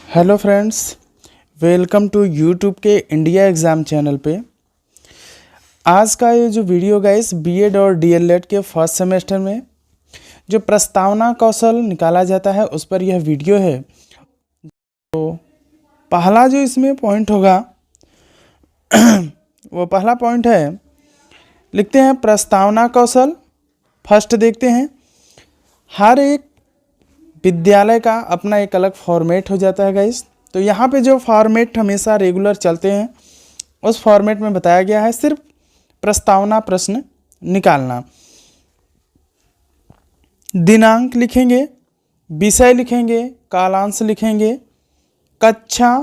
Hello friends, welcome to YouTube के India exam channel पे। आज का ये जो वीडियो गाइस बीएड और डीएलएड के फर्स्ट सेमेस्टर में जो प्रस्तावना कौशल निकाला जाता है उस पर यह वीडियो है। तो पहला जो इसमें पॉइंट होगा वो पहला पॉइंट है, लिखते हैं प्रस्तावना कौशल। फर्स्ट देखते हैं, हर एक विद्यालय का अपना एक अलग फॉर्मेट हो जाता है गाइस। तो यहाँ पे जो फॉर्मेट हमेशा रेगुलर चलते हैं उस फॉर्मेट में बताया गया है सिर्फ प्रस्तावना प्रश्न निकालना। दिनांक लिखेंगे, विषय लिखेंगे, कालांश लिखेंगे, कक्षा,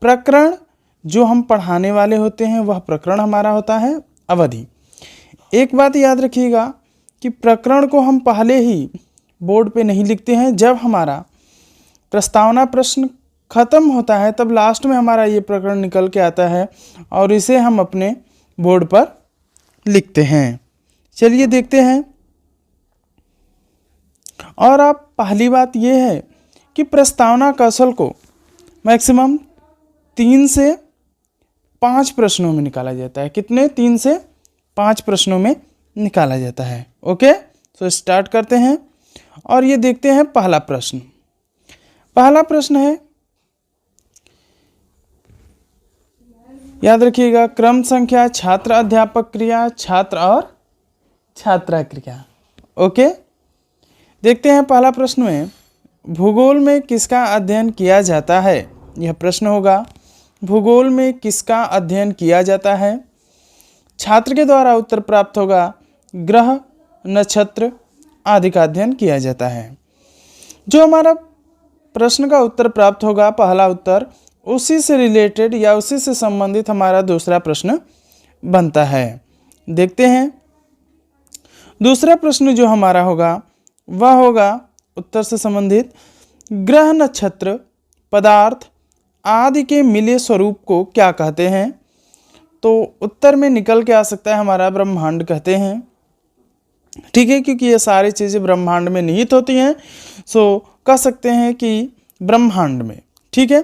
प्रकरण जो हम पढ़ाने वाले होते हैं वह प्रकरण हमारा होता है, अवधि। एक बात याद रखिएगा कि प्रकरण को हम पहले ही बोर्ड पे नहीं लिखते हैं। जब हमारा प्रस्तावना प्रश्न खत्म होता है तब लास्ट में हमारा ये प्रकरण निकल के आता है और इसे हम अपने बोर्ड पर लिखते हैं। चलिए देखते हैं। और आप पहली बात ये है कि प्रस्तावना कौशल को मैक्सिमम 3 से 5 प्रश्नों में निकाला जाता है। कितने? 3 से 5 प्रश्नों में निकाला जाता है। ओके, तो स्टार्ट करते हैं और ये देखते हैं पहला प्रश्न। पहला प्रश्न है, याद रखिएगा, क्रम संख्या, छात्र अध्यापक क्रिया, छात्र और छात्रा क्रिया। ओके, देखते हैं पहला प्रश्न में, भूगोल में किसका अध्ययन किया जाता है? यह प्रश्न होगा, भूगोल में किसका अध्ययन किया जाता है? छात्र के द्वारा उत्तर प्राप्त होगा, ग्रह, नक्षत्र आदि का अध्ययन किया जाता है। जो हमारा प्रश्न का उत्तर प्राप्त होगा, पहला उत्तर, उसी से रिलेटेड या उसी से संबंधित हमारा दूसरा प्रश्न बनता है। देखते हैं दूसरा प्रश्न जो हमारा होगा वह होगा उत्तर से संबंधित, ग्रह, नक्षत्र, पदार्थ आदि के मिले स्वरूप को क्या कहते हैं? तो उत्तर में निकल के आ सकता है हमारा ब्रह्मांड कहते हैं। ठीक है, क्योंकि ये सारी चीज़ें ब्रह्मांड में निहित होती हैं, सो कह सकते हैं कि ब्रह्मांड में। ठीक है,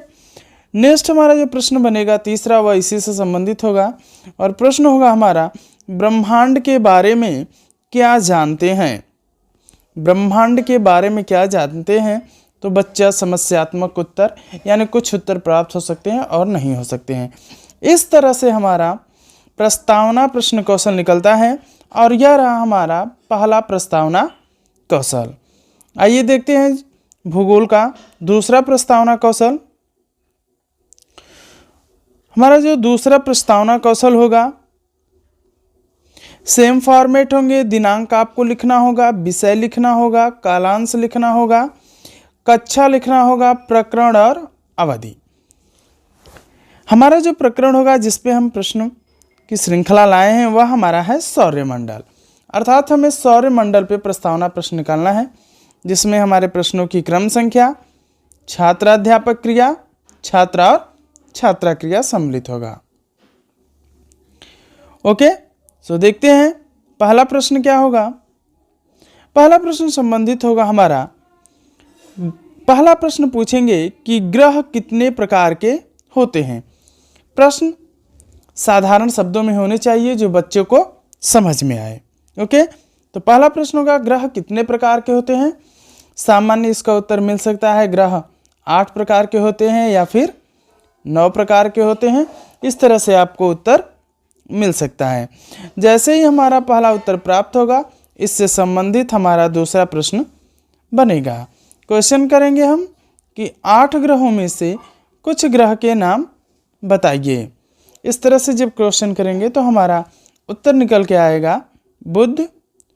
नेक्स्ट हमारा जो प्रश्न बनेगा तीसरा वह इसी से संबंधित होगा और प्रश्न होगा हमारा, ब्रह्मांड के बारे में क्या जानते हैं? ब्रह्मांड के बारे में क्या जानते हैं? तो बच्चा समस्यात्मक उत्तर, यानी कुछ उत्तर प्राप्त हो सकते हैं और नहीं हो सकते हैं। इस तरह से हमारा प्रस्तावना प्रश्न कौशल निकलता है और यह रहा हमारा पहला प्रस्तावना कौशल। आइए देखते हैं भूगोल का दूसरा प्रस्तावना कौशल। हमारा जो दूसरा प्रस्तावना कौशल होगा, सेम फॉर्मेट होंगे, दिनांक आपको लिखना होगा, विषय लिखना होगा, कालांश लिखना होगा, कक्षा लिखना होगा, प्रकरण और अवधि। हमारा जो प्रकरण होगा जिसपे हम प्रश्न की श्रृंखला लाए हैं वह हमारा है सौरमंडल। अर्थात हमें सौरमंडल पे प्रस्तावना प्रश्न निकालना है जिसमें हमारे प्रश्नों की क्रम संख्या, छात्र अध्यापक क्रिया, छात्रा और छात्रा क्रिया सम्मिलित होगा। ओके, सो देखते हैं पहला प्रश्न क्या होगा। पहला प्रश्न संबंधित होगा हमारा, पहला प्रश्न पूछेंगे कि ग्रह कितने प्रकार के होते हैं। प्रश्न साधारण शब्दों में होने चाहिए जो बच्चों को समझ में आए। ओके, तो पहला प्रश्न होगा, ग्रह कितने प्रकार के होते हैं? सामान्य इसका उत्तर मिल सकता है, ग्रह 8 प्रकार के होते हैं या फिर 9 प्रकार के होते हैं। इस तरह से आपको उत्तर मिल सकता है। जैसे ही हमारा पहला उत्तर प्राप्त होगा इससे संबंधित हमारा दूसरा प्रश्न बनेगा। क्वेश्चन करेंगे हम कि 8 ग्रहों में से कुछ ग्रह के नाम बताइए। इस तरह से जब क्वेश्चन करेंगे तो हमारा उत्तर निकल के आएगा बुध,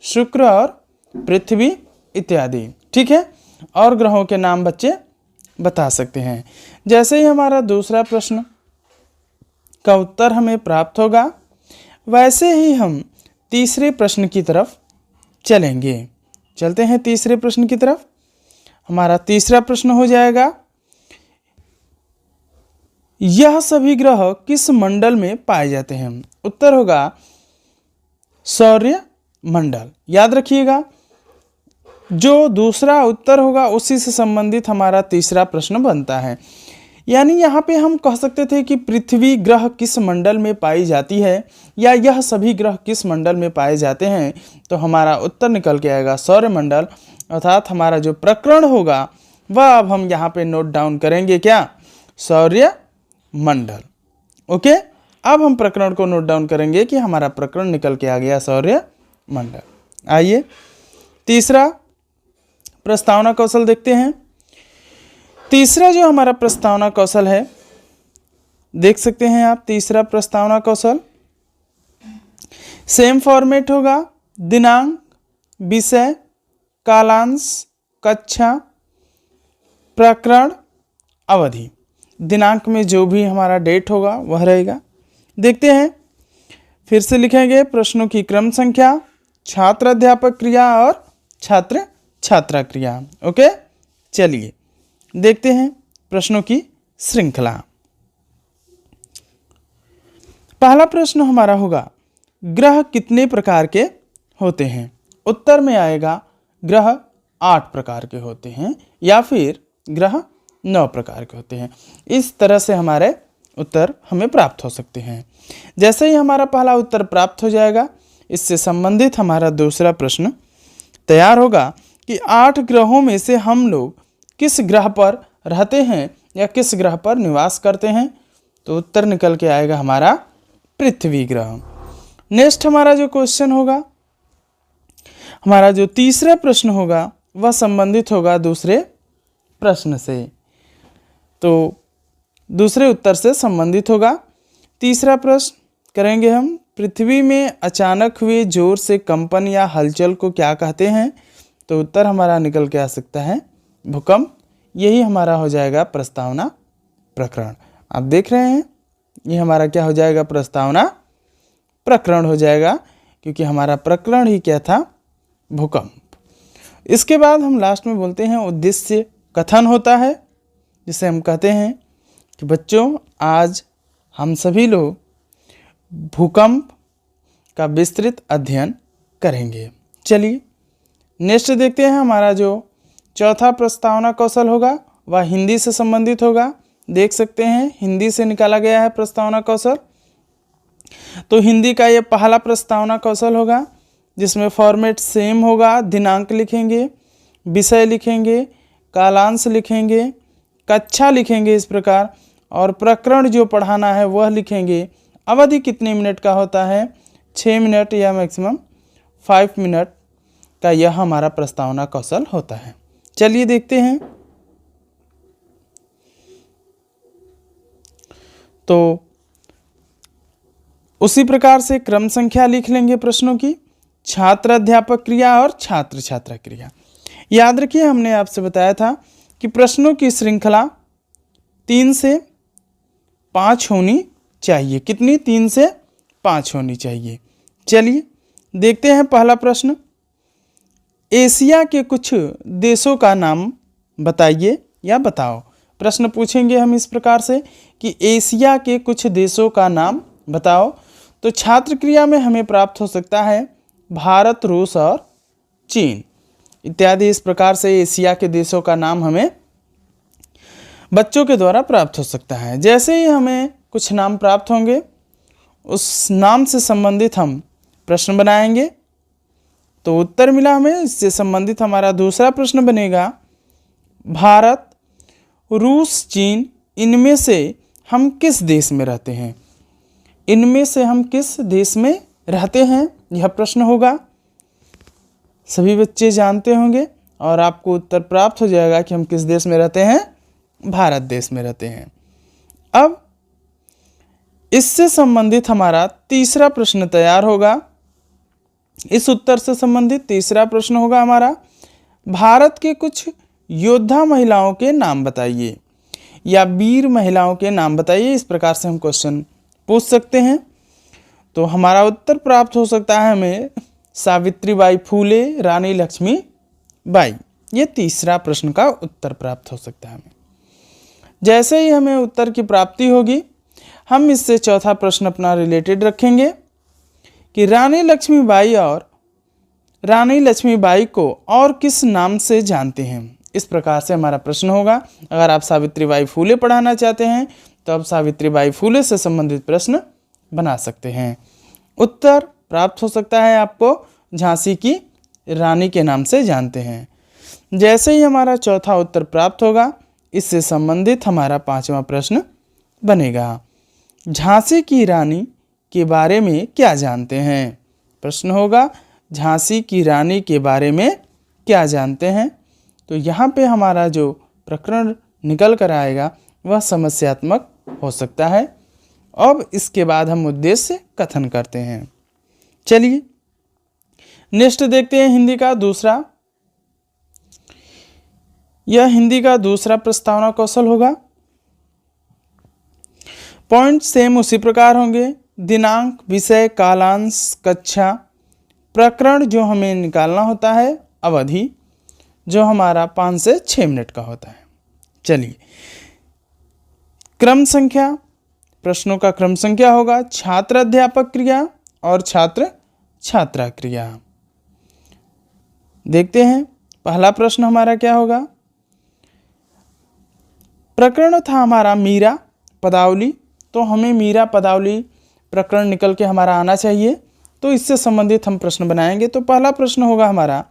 शुक्र और पृथ्वी इत्यादि। ठीक है, और ग्रहों के नाम बच्चे बता सकते हैं। जैसे ही हमारा दूसरा प्रश्न का उत्तर हमें प्राप्त होगा वैसे ही हम तीसरे प्रश्न की तरफ चलेंगे। चलते हैं तीसरे प्रश्न की तरफ। हमारा तीसरा प्रश्न हो जाएगा, यह सभी ग्रह किस मंडल में पाए जाते हैं? उत्तर होगा सौर्य मंडल। याद रखिएगा जो दूसरा उत्तर होगा उसी से संबंधित हमारा तीसरा प्रश्न बनता है। यानी यहाँ पे हम कह सकते थे कि पृथ्वी ग्रह किस मंडल में पाई जाती है, या यह सभी ग्रह किस मंडल में पाए जाते हैं, तो हमारा उत्तर निकल के आएगा सौरमंडल। अर्थात हमारा जो प्रकरण होगा वह अब हम यहाँ पे नोट डाउन करेंगे, क्या, सौर्य मंडल। ओके, अब हम प्रकरण को नोट डाउन करेंगे कि हमारा प्रकरण निकल के आ गया सौर्य मंडल। आइए तीसरा प्रस्तावना कौशल देखते हैं। तीसरा जो हमारा प्रस्तावना कौशल है, देख सकते हैं आप, तीसरा प्रस्तावना कौशल सेम फॉर्मेट होगा, दिनांक, विषय, कालांश, कक्षा, प्रकरण, अवधि। दिनांक में जो भी हमारा डेट होगा वह रहेगा। देखते हैं, फिर से लिखेंगे प्रश्नों की क्रम संख्या, छात्र अध्यापक क्रिया और छात्र छात्रा क्रिया। ओके, चलिए देखते हैं प्रश्नों की श्रृंखला। पहला प्रश्न हमारा होगा, ग्रह कितने प्रकार के होते हैं? उत्तर में आएगा ग्रह 8 प्रकार के होते हैं, या फिर ग्रह 9 प्रकार के होते हैं। इस तरह से हमारे उत्तर हमें प्राप्त हो सकते हैं। जैसे ही हमारा पहला उत्तर प्राप्त हो जाएगा, इससे संबंधित हमारा दूसरा प्रश्न तैयार होगा कि 8 ग्रहों में से हम लोग किस ग्रह पर रहते हैं या किस ग्रह पर निवास करते हैं, तो उत्तर निकल के आएगा हमारा पृथ्वी ग्रह। नेक्स्ट हमारा जो क्वेश्चन होगा, हमारा जो तीसरा प्रश्न होगा वह संबंधित होगा दूसरे प्रश्न से, तो दूसरे उत्तर से संबंधित होगा। तीसरा प्रश्न करेंगे हम, पृथ्वी में अचानक हुए जोर से कंपन या हलचल को क्या कहते हैं, तो उत्तर हमारा निकल के आ सकता है भूकंप। यही हमारा हो जाएगा प्रस्तावना प्रकरण। आप देख रहे हैं ये हमारा क्या हो जाएगा, प्रस्तावना प्रकरण हो जाएगा, क्योंकि हमारा प्रकरण ही क्या था, भूकंप। इसके बाद हम लास्ट में बोलते हैं उद्देश्य कथन होता है, जिसे हम कहते हैं कि बच्चों आज हम सभी लोग भूकंप का विस्तृत अध्ययन करेंगे। चलिए नेक्स्ट देखते हैं, हमारा जो चौथा प्रस्तावना कौशल होगा वह हिंदी से संबंधित होगा। देख सकते हैं हिंदी से निकाला गया है प्रस्तावना कौशल। तो हिंदी का ये पहला प्रस्तावना कौशल होगा, जिसमें फॉर्मेट सेम होगा, दिनांक लिखेंगे, विषय लिखेंगे, कालांश लिखेंगे, कक्षा लिखेंगे इस प्रकार, और प्रकरण जो पढ़ाना है वह लिखेंगे। अवधि कितने मिनट का होता है, 6 मिनट या मैक्सिमम 5 मिनट का यह हमारा प्रस्तावना कौशल होता है। चलिए देखते हैं। तो उसी प्रकार से क्रम संख्या लिख लेंगे प्रश्नों की, छात्र अध्यापक क्रिया और छात्र छात्रा क्रिया। याद रखिए हमने आपसे बताया था कि प्रश्नों की श्रृंखला 3 से 5 होनी चाहिए। कितनी, 3 से 5 होनी चाहिए। चलिए देखते हैं पहला प्रश्न, एशिया के कुछ देशों का नाम बताइए या बताओ। प्रश्न पूछेंगे हम इस प्रकार से कि एशिया के कुछ देशों का नाम बताओ। तो छात्र क्रिया में हमें प्राप्त हो सकता है भारत, रूस और चीन इत्यादि। इस प्रकार से एशिया के देशों का नाम हमें बच्चों के द्वारा प्राप्त हो सकता है। जैसे ही हमें कुछ नाम प्राप्त होंगे, उस नाम से संबंधित हम प्रश्न बनाएंगे। तो उत्तर मिला हमें, इससे संबंधित हमारा दूसरा प्रश्न बनेगा भारत, रूस, चीन, इनमें से हम किस देश में रहते हैं। इनमें से हम किस देश में रहते हैं, यह प्रश्न होगा। सभी बच्चे जानते होंगे और आपको उत्तर प्राप्त हो जाएगा कि हम किस देश में रहते हैं, भारत देश में रहते हैं। अब इससे संबंधित हमारा तीसरा प्रश्न तैयार होगा। इस उत्तर से संबंधित तीसरा प्रश्न होगा हमारा, भारत के कुछ योद्धा महिलाओं के नाम बताइए या वीर महिलाओं के नाम बताइए। इस प्रकार से हम क्वेश्चन पूछ सकते हैं। तो हमारा उत्तर प्राप्त हो सकता है हमें सावित्रीबाई फूले, रानी लक्ष्मीबाई। ये तीसरा प्रश्न का उत्तर प्राप्त हो सकता है हमें। जैसे ही हमें उत्तर की प्राप्ति होगी, हम इससे चौथा प्रश्न अपना रिलेटेड रखेंगे कि रानी लक्ष्मीबाई और रानी लक्ष्मीबाई को और किस नाम से जानते हैं? इस प्रकार से हमारा प्रश्न होगा। अगर आप सावित्रीबाई फुले पढ़ाना चाहते हैं तो आप सावित्रीबाई फुले से संबंधित प्रश्न बना सकते हैं। उत्तर प्राप्त हो सकता है आपको झांसी की रानी के नाम से जानते हैं। जैसे ही हमारा चौथा उत्तर प्राप्त होगा, इससे संबंधित हमारा पांचवा प्रश्न बनेगा। झांसी की रानी के बारे में क्या जानते हैं? प्रश्न होगा झांसी की रानी के बारे में क्या जानते हैं। तो यहाँ पे हमारा जो प्रकरण निकल कर आएगा वह समस्यात्मक हो सकता है। अब इसके बाद हम उद्देश्य कथन करते हैं। चलिए नेक्स्ट देखते हैं हिंदी का दूसरा। यह हिंदी का दूसरा प्रस्तावना कौशल होगा। पॉइंट सेम उसी प्रकार होंगे। दिनांक, विषय, कालांश, कक्षा, प्रकरण जो हमें निकालना होता है, अवधि जो हमारा 5 से 6 मिनट का होता है। चलिए क्रम संख्या, प्रश्नों का क्रम संख्या होगा छात्र अध्यापक क्रिया और छात्र छात्रा क्रिया। देखते हैं पहला प्रश्न हमारा क्या होगा। प्रकरण था हमारा मीरा पदावली, तो हमें मीरा पदावली प्रकरण निकल के हमारा आना चाहिए। तो इससे संबंधित हम प्रश्न बनाएंगे। तो पहला प्रश्न होगा हमारा,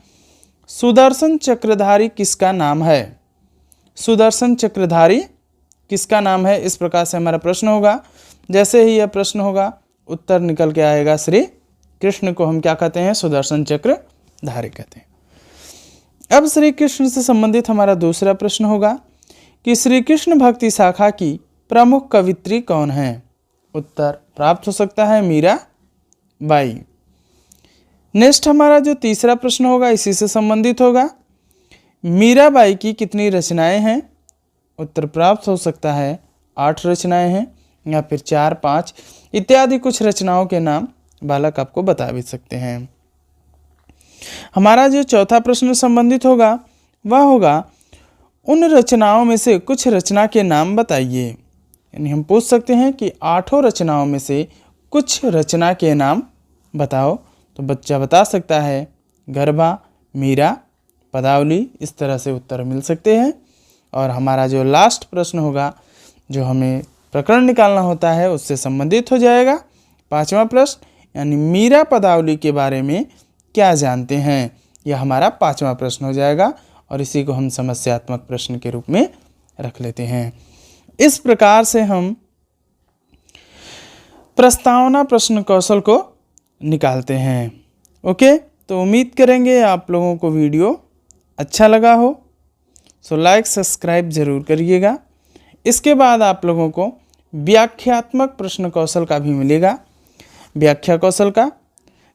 सुदर्शन चक्रधारी किसका नाम है? सुदर्शन चक्रधारी किसका नाम है? इस प्रकार से हमारा प्रश्न होगा। जैसे ही यह प्रश्न होगा, उत्तर निकल के आएगा श्री कृष्ण को हम क्या कहते हैं? सुदर्शन चक्रधारी कहते हैं। अब श्री कृष्ण से संबंधित हमारा दूसरा प्रश्न होगा कि श्री कृष्ण भक्ति शाखा की प्रमुख कवित्री कौन है? उत्तर प्राप्त हो सकता है मीरा बाई। नेक्स्ट हमारा जो तीसरा प्रश्न होगा इसी से संबंधित होगा। मीराबाई की कितनी रचनाएं हैं? उत्तर प्राप्त हो सकता है 8 रचनाएं हैं, या फिर 4, 5 इत्यादि कुछ रचनाओं के नाम बालक आपको बता भी सकते हैं। हमारा जो चौथा प्रश्न संबंधित होगा वह होगा, उन रचनाओं में से कुछ रचना के नाम बताइए। यानी हम पूछ सकते हैं कि 8 रचनाओं में से कुछ रचना के नाम बताओ। तो बच्चा बता सकता है गरबा, मीरा, पदावली, इस तरह से उत्तर मिल सकते हैं। और हमारा जो लास्ट प्रश्न होगा, जो हमें प्रकरण निकालना होता है, उससे संबंधित हो जाएगा 5वां प्रश्न, यानी मीरा पदावली के बारे में क्या जानते हैं। यह हमारा 5वां प्रश्न हो जाएगा और इसी को हम समस्यात्मक प्रश्न के रूप में रख लेते हैं। इस प्रकार से हम प्रस्तावना प्रश्न कौशल को निकालते हैं। ओके, तो उम्मीद करेंगे आप लोगों को वीडियो अच्छा लगा हो। सो लाइक सब्सक्राइब जरूर करिएगा। इसके बाद आप लोगों को व्याख्यात्मक प्रश्न कौशल का भी मिलेगा। व्याख्या कौशल का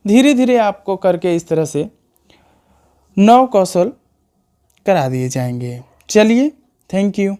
धीरे धीरे आपको करके इस तरह से 9 कौशल करा दिए जाएंगे। चलिए, थैंक यू।